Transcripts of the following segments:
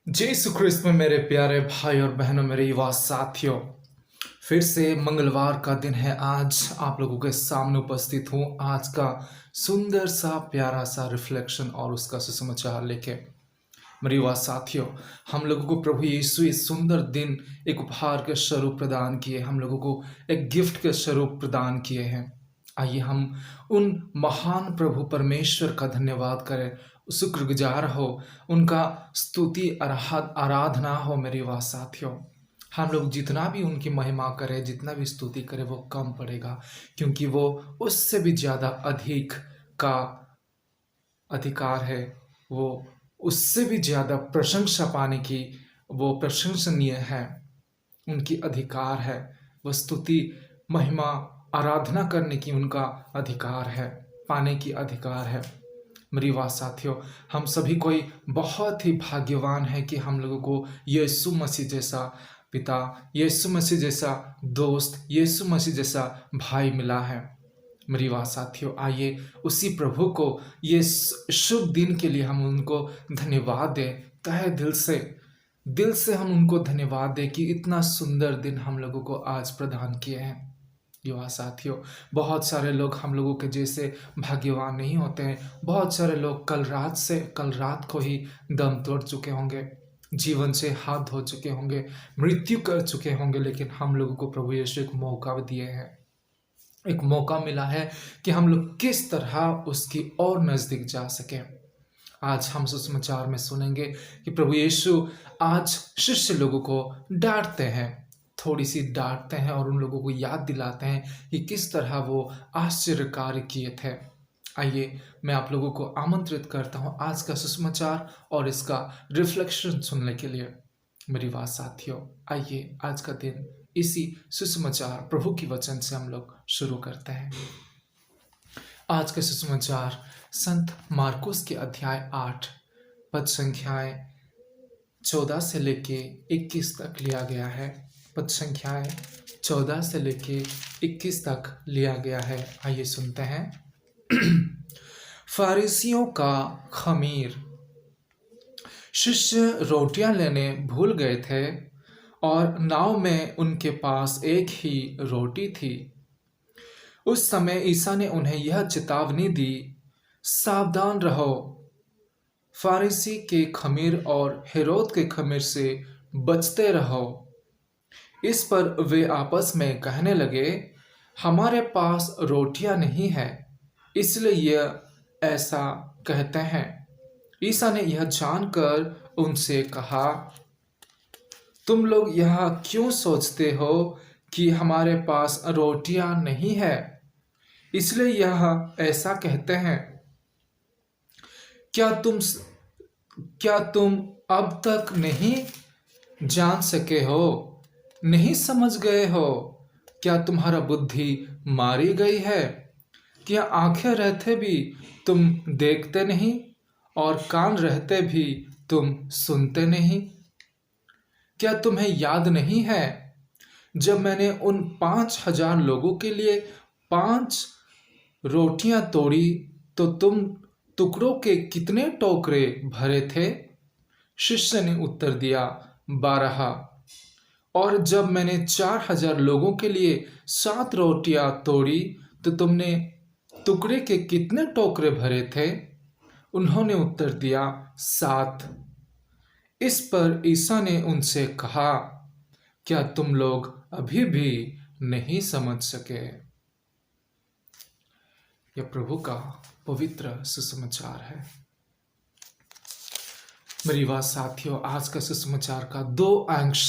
जय यीशु क्रिस्त में मेरे प्यारे भाई और बहनों, मेरे युवा साथियों, फिर से मंगलवार का दिन है। आज आप लोगों के सामने उपस्थित हूँ आज का सुंदर सा प्यारा सा रिफ्लेक्शन और उसका सुसमाचार लेके। मेरे युवा साथियों, हम लोगों को प्रभु यीशु इस सुंदर दिन एक उपहार के स्वरूप प्रदान किए, हम लोगों को एक गिफ्ट के स्वरूप प्रदान किए हैं। आइए हम उन महान प्रभु परमेश्वर का धन्यवाद करें, शुक्रगुजार हो, उनका स्तुति आराधना हो। मेरे युवा साथियों, हम लोग जितना भी उनकी महिमा करें, जितना भी स्तुति करें, वो कम पड़ेगा, क्योंकि वो उससे भी ज़्यादा अधिक का अधिकार है। वो उससे भी ज़्यादा प्रशंसा पाने की वो प्रशंसनीय है, उनकी अधिकार है। वो स्तुति, महिमा, आराधना करने की उनका अधिकार है, पाने की अधिकार है। मेरी बात साथियों, हम सभी कोई बहुत ही भाग्यवान है कि हम लोगों को यीशु मसीह जैसा पिता, यीशु मसीह जैसा दोस्त, यीशु मसीह जैसा भाई मिला है। मेरी बात साथियों, आइए उसी प्रभु को ये शुभ दिन के लिए हम उनको धन्यवाद दें, तहे दिल से हम उनको धन्यवाद दें कि इतना सुंदर दिन हम लोगों को आज प्रदान किए हैं। युवा साथियों, बहुत सारे लोग हम लोगों के जैसे भाग्यवान नहीं होते हैं। बहुत सारे लोग कल रात को ही दम तोड़ चुके होंगे, जीवन से हाथ धो चुके होंगे, मृत्यु कर चुके होंगे, लेकिन हम लोगों को प्रभु यीशु एक मौका दिए हैं, एक मौका मिला है कि हम लोग किस तरह उसकी और नज़दीक जा सकें। आज हम सुसमाचार में सुनेंगे कि प्रभु यीशु आज शिष्य लोगों को डांटते हैं, थोड़ी सी डांटते हैं और उन लोगों को याद दिलाते हैं कि किस तरह वो आश्चर्य कार्य किए थे। आइए मैं आप लोगों को आमंत्रित करता हूँ आज का सुसमाचार और इसका रिफ्लेक्शन सुनने के लिए। मेरी बात साथियों, आइए आज का दिन इसी सुसमाचार प्रभु की वचन से हम लोग शुरू करते हैं। आज का सुसमाचार संत मार्कुस के अध्याय 8 पद संख्याएं 14 से लेके 21 तक लिया गया है। पद संख्याएं 14 से लेके 21 तक लिया गया है। आइए सुनते हैं। फारिसियों का खमीर। शिष्य रोटियां लेने भूल गए थे और नाव में उनके पास एक ही रोटी थी। उस समय ईसा ने उन्हें यह चेतावनी दी, सावधान रहो, फारिसी के खमीर और हेरोद के खमीर से बचते रहो। इस पर वे आपस में कहने लगे, हमारे पास रोटियां नहीं है, इसलिए यह ऐसा कहते हैं। ईसा ने यह जानकर उनसे कहा, तुम लोग यह क्यों सोचते हो कि हमारे पास रोटियां नहीं है, इसलिए यह ऐसा कहते हैं। क्या तुम अब तक नहीं जान सके हो, नहीं समझ गए हो? क्या तुम्हारा बुद्धि मारी गई है? क्या आंखें रहते भी तुम देखते नहीं और कान रहते भी तुम सुनते नहीं? क्या तुम्हें याद नहीं है जब मैंने उन 5,000 लोगों के लिए 5 रोटियां तोड़ी तो तुम टुकड़ों के कितने टोकरे भरे थे? शिष्य ने उत्तर दिया, 12। और जब मैंने 4,000 लोगों के लिए 7 रोटियां तोड़ी तो तुमने टुकड़े के कितने टोकरे भरे थे? उन्होंने उत्तर दिया, 7। इस पर ईसा ने उनसे कहा, क्या तुम लोग अभी भी नहीं समझ सके? यह प्रभु का पवित्र सुसमाचार है। मेरी बात साथियों, आज का सुसमाचार का 2 अंश,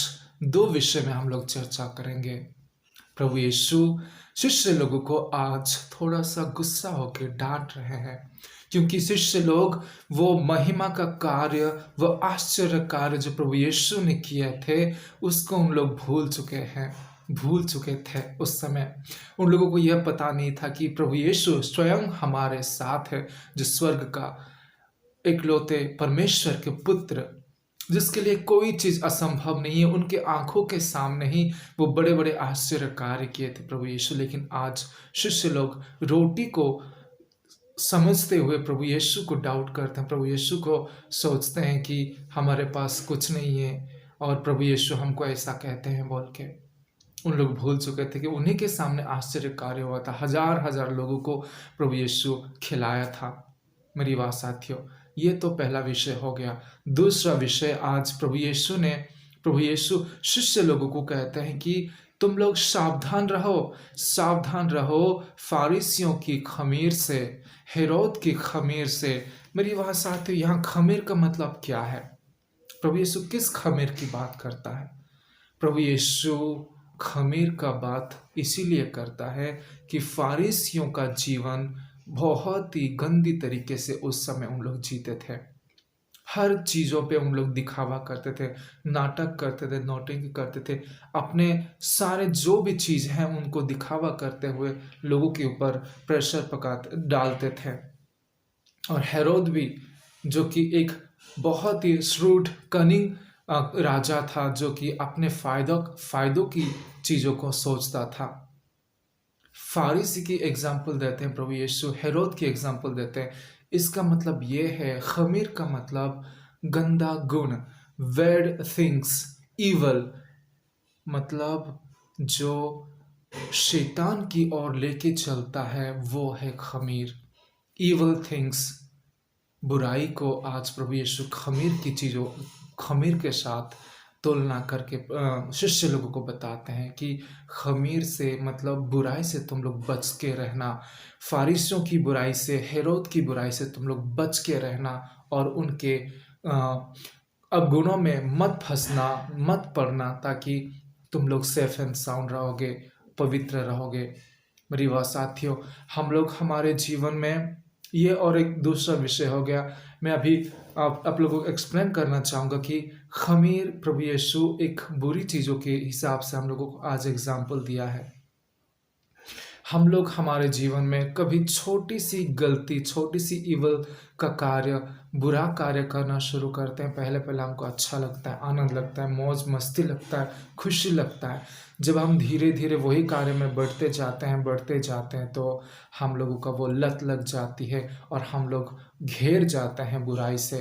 2 विषय में हम लोग चर्चा करेंगे। प्रभु यीशु शिष्य लोगों को आज थोड़ा सा गुस्सा होकर डांट रहे हैं, क्योंकि शिष्य लोग वो महिमा का कार्य, वो आश्चर्य कार्य जो प्रभु यीशु ने किए थे, उसको उन लोग भूल चुके थे। उस समय उन लोगों को यह पता नहीं था कि प्रभु यीशु स्वयं हमारे साथ है, जो स्वर्ग का इकलौते परमेश्वर के पुत्र, जिसके लिए कोई चीज असंभव नहीं है। उनके आंखों के सामने ही वो बड़े बड़े आश्चर्य कार्य किए थे प्रभु यीशु। लेकिन आज शिष्य लोग रोटी को समझते हुए प्रभु यीशु को डाउट करते हैं, प्रभु यीशु को सोचते हैं कि हमारे पास कुछ नहीं है और प्रभु यीशु हमको ऐसा कहते हैं बोल के। उन लोग भूल चुके थे कि उन्हीं के सामने आश्चर्य कार्य हुआ था, हजार हजार लोगों को प्रभु यीशु खिलाया था। मेरी बात साथियों, ये तो पहला विषय हो गया। दूसरा विषय, आज प्रभु यीशु शिष्य लोगों को कहते हैं कि तुम लोग सावधान रहो फारिसियों की खमीर से, हेरोद की खमीर से। मेरी बात साथियों, यहाँ खमीर का मतलब क्या है? प्रभु यीशु किस खमीर की बात करता है? प्रभु यीशु खमीर का बात इसीलिए करता है कि फारिसियों का जीवन बहुत ही गंदी तरीके से उस समय उन लोग जीते थे। हर चीज़ों पे उन लोग दिखावा करते थे, नाटक करते थे, नौटंकी करते थे। अपने सारे जो भी चीज़ हैं उनको दिखावा करते हुए लोगों के ऊपर प्रेशर डालते थे। और हेरोद भी, जो कि एक बहुत ही श्रूड कनिंग राजा था, जो कि अपने फायदों की चीज़ों को सोचता था। फारिसी की एग्जाम्पल देते हैं प्रभु यीशु, हेरोद की एग्जाम्पल देते हैं। इसका मतलब ये है, खमीर का मतलब गंदा गुण, वेड थिंग्स, ईवल, मतलब जो शैतान की ओर लेके चलता है वो है खमीर। ईवल थिंग्स, बुराई को आज प्रभु यीशु खमीर के साथ तुलना करके शिष्य लोगों को बताते हैं कि खमीर से मतलब बुराई से तुम लोग बच के रहना, फारिसियों की बुराई से, हेरोद की बुराई से तुम लोग बच के रहना और उनके अवगुणों में मत फंसना, मत पड़ना, ताकि तुम लोग सेफ एंड साउंड रहोगे, पवित्र रहोगे। मेरी बात साथियों, हम लोग हमारे जीवन में ये और एक दूसरा विषय हो गया। मैं अभी आप लोगों को एक्सप्लेन करना चाहूँगा कि खमीर प्रभु यीशु एक बुरी चीज़ों के हिसाब से हम लोगों को आज एग्जाम्पल दिया है। हम लोग हमारे जीवन में कभी छोटी सी गलती, छोटी सी इवल का कार्य, बुरा कार्य करना शुरू करते हैं। पहले पहले हमको अच्छा लगता है, आनंद लगता है, मौज मस्ती लगता है, खुशी लगता है। जब हम धीरे धीरे वही कार्य में बढ़ते जाते हैं तो हम लोगों का वो लत लग जाती है और हम लोग घेर जाते हैं बुराई से।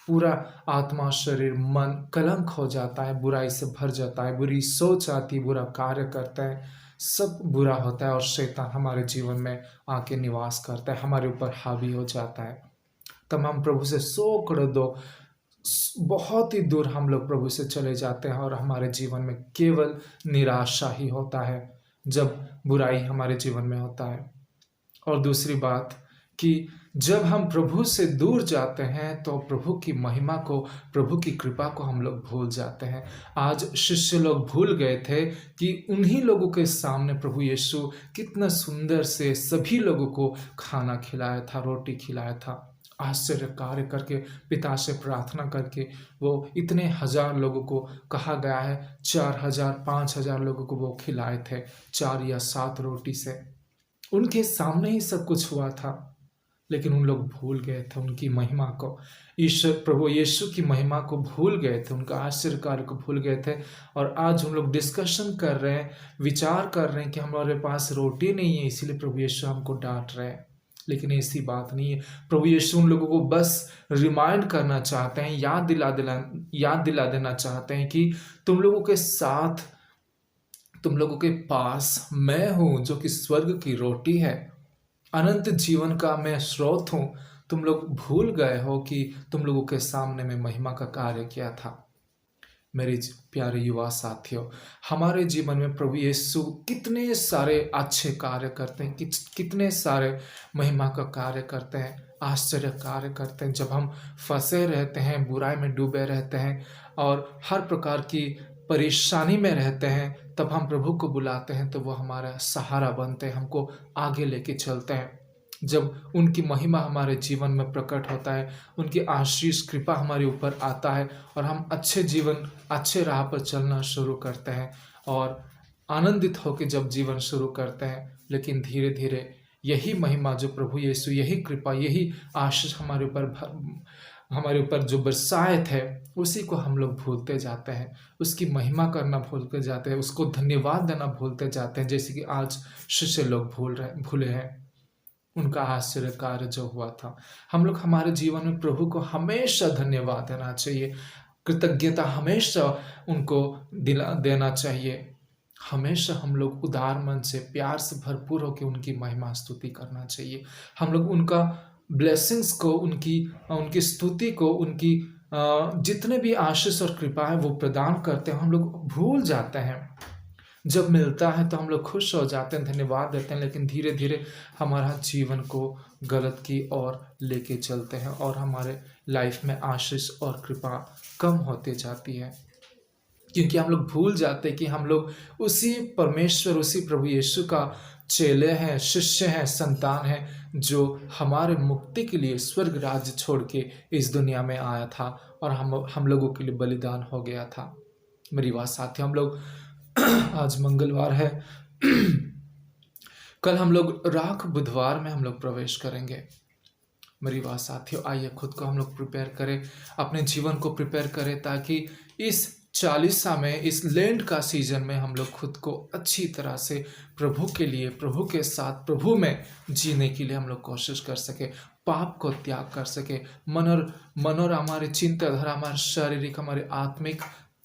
पूरा आत्मा, शरीर, मन कलंक हो जाता है, बुराई से भर जाता है, बुरी सोच आती, बुरा कार्य करते हैं, सब बुरा होता है और शैतान हमारे जीवन में आके निवास करता है, हमारे ऊपर हावी हो जाता है। तब हम प्रभु से बहुत ही दूर हम लोग प्रभु से चले जाते हैं और हमारे जीवन में केवल निराशा ही होता है जब बुराई हमारे जीवन में होता है। और दूसरी बात कि जब हम प्रभु से दूर जाते हैं तो प्रभु की महिमा को, प्रभु की कृपा को हम लोग भूल जाते हैं। आज शिष्य लोग भूल गए थे कि उन्हीं लोगों के सामने प्रभु यीशु कितना सुंदर से सभी लोगों को खाना खिलाया था, रोटी खिलाया था, आश्चर्य कार्य करके, पिता से प्रार्थना करके वो इतने हजार लोगों को, कहा गया है 4000 5000 लोगों को वो खिलाए थे 4 या 7 रोटी से। उनके सामने ही सब कुछ हुआ था, लेकिन उन लोग भूल गए थे उनकी महिमा को, ईश्वर प्रभु यीशु की महिमा को भूल गए थे, उनका आश्चर्य कार्य को भूल गए थे। और आज हम लोग डिस्कशन कर रहे हैं, विचार कर रहे हैं कि हमारे पास रोटी नहीं है इसीलिए प्रभु यीशु हमको डांट रहे हैं। लेकिन ऐसी बात नहीं है। प्रभु यीशु उन लोगों को बस रिमाइंड करना चाहते हैं, याद दिला देना चाहते हैं कि तुम लोगों के साथ, तुम लोगों के पास मैं हूं जो कि स्वर्ग की रोटी है, अनंत जीवन का मैं स्रोत हूं। तुम लोग भूल गए हो कि तुम लोगों के सामने में महिमा का कार्य किया था। मेरे प्यारे युवा साथियों, हमारे जीवन में प्रभु यीशु कितने सारे अच्छे कार्य करते हैं, कितने सारे महिमा का कार्य करते हैं, आश्चर्य कार्य करते हैं। जब हम फंसे रहते हैं, बुराई में डूबे रहते हैं और हर प्रकार की परेशानी में रहते हैं, तब हम प्रभु को बुलाते हैं तो वो हमारा सहारा बनते हैं, हमको आगे लेके चलते हैं। जब उनकी महिमा हमारे जीवन में प्रकट होता है, उनकी आशीष कृपा हमारे ऊपर आता है और हम अच्छे राह पर चलना शुरू करते हैं और आनंदित होकर जब जीवन शुरू करते हैं। लेकिन धीरे धीरे यही महिमा जो प्रभु यीशु, यही कृपा, यही आशीष हमारे ऊपर जो बरसाए थे, उसी को हम लोग भूलते जाते हैं, उसकी महिमा करना भूलते जाते हैं, उसको धन्यवाद देना भूलते जाते हैं, जैसे कि आज शिष्य लोग भूले हैं। उनका आश्चर्य कार्य जो हुआ था। हम लोग हमारे जीवन में प्रभु को हमेशा धन्यवाद देना चाहिए, कृतज्ञता हमेशा उनको दिला देना चाहिए। हमेशा हम लोग उदार मन से, प्यार से भरपूर होकर उनकी महिमा स्तुति करना चाहिए। हम लोग उनका ब्लेसिंग्स को, उनकी स्तुति को, उनकी जितने भी आशीष और कृपा है वो प्रदान करते हैं, हम लोग भूल जाते हैं। जब मिलता है तो हम लोग खुश हो जाते हैं, धन्यवाद देते हैं, लेकिन धीरे धीरे हमारा जीवन को गलत की ओर लेके चलते हैं और हमारे लाइफ में आशीष और कृपा कम होते जाती है, क्योंकि हम लोग भूल जाते हैं कि हम लोग उसी परमेश्वर, उसी प्रभु यीशु का चेले हैं, शिष्य हैं, संतान हैं, जो हमारे मुक्ति के लिए स्वर्ग राज्य छोड़ के इस दुनिया में आया था और हम लोगों के लिए बलिदान हो गया था। मेरी बात साथियों, हम लोग आज मंगलवार है, कल हम लोग राख बुधवार में हम लोग प्रवेश करेंगे। मेरी बात साथियों, आइए खुद को हम लोग प्रिपेयर करें, अपने जीवन को प्रिपेयर करें, ताकि इस चालीसा में, इस लेंट का सीजन में हम लोग खुद को अच्छी तरह से प्रभु के लिए, प्रभु के साथ, प्रभु में जीने के लिए हम लोग कोशिश कर सके, पाप को त्याग कर सके। मन और हमारे चिंताधारा, हमारे शारीरिक, हमारे आत्मिक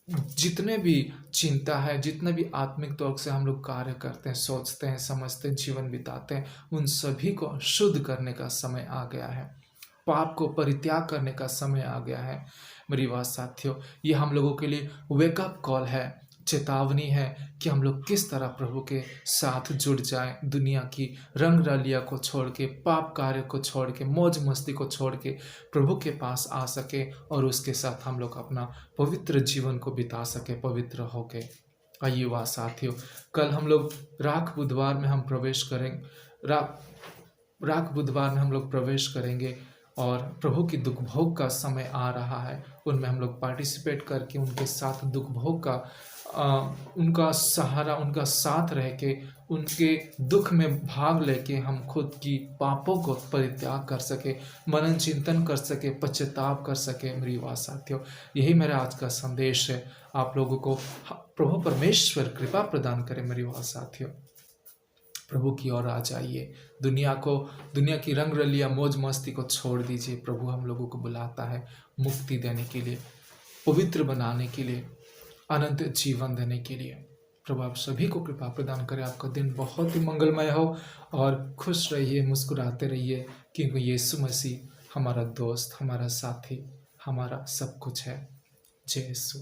जितने भी चिंता है, जितने भी आत्मिक तौर से हम लोग कार्य करते हैं, सोचते हैं, समझते हैं, जीवन बिताते हैं, उन सभी को शुद्ध करने का समय आ गया है। पाप को परित्याग करने का समय आ गया है। मेरी बात साथियों, ये हम लोगों के लिए वेकअप कॉल है, चेतावनी है कि हम लोग किस तरह प्रभु के साथ जुड़ जाएं, दुनिया की रंग रलिया को छोड़ के, पाप कार्य को छोड़ के, मौज मस्ती को छोड़ के प्रभु के पास आ सके और उसके साथ हम लोग अपना पवित्र जीवन को बिता सके, पवित्र होके। आइए वाह साथियों, कल हम लोग राख बुधवार में हम प्रवेश करेंगे, राख बुधवार में हम लोग प्रवेश करेंगे और प्रभु की दुख भोग का समय आ रहा है। उनमें हम लोग पार्टिसिपेट करके उनके साथ दुख भोग का उनका सहारा, उनका साथ रह के, उनके दुख में भाग लेके हम खुद की पापों को परित्याग कर सके, मनन चिंतन कर सके, पश्चाताप कर सके। मेरी बात साथियों, यही मेरा आज का संदेश है। आप लोगों को प्रभु परमेश्वर कृपा प्रदान करे। मेरी बात साथियों, प्रभु की ओर आ जाइए, दुनिया की रंग रलिया, मौज मस्ती को छोड़ दीजिए। प्रभु हम लोगों को बुलाता है मुक्ति देने के लिए, पवित्र बनाने के लिए, अनंत जीवन देने के लिए। प्रभु आप सभी को कृपा प्रदान करें। आपका दिन बहुत ही मंगलमय हो और खुश रहिए, मुस्कुराते रहिए, क्योंकि यीशु मसीह हमारा दोस्त, हमारा साथी, हमारा सब कुछ है। जय यीशु।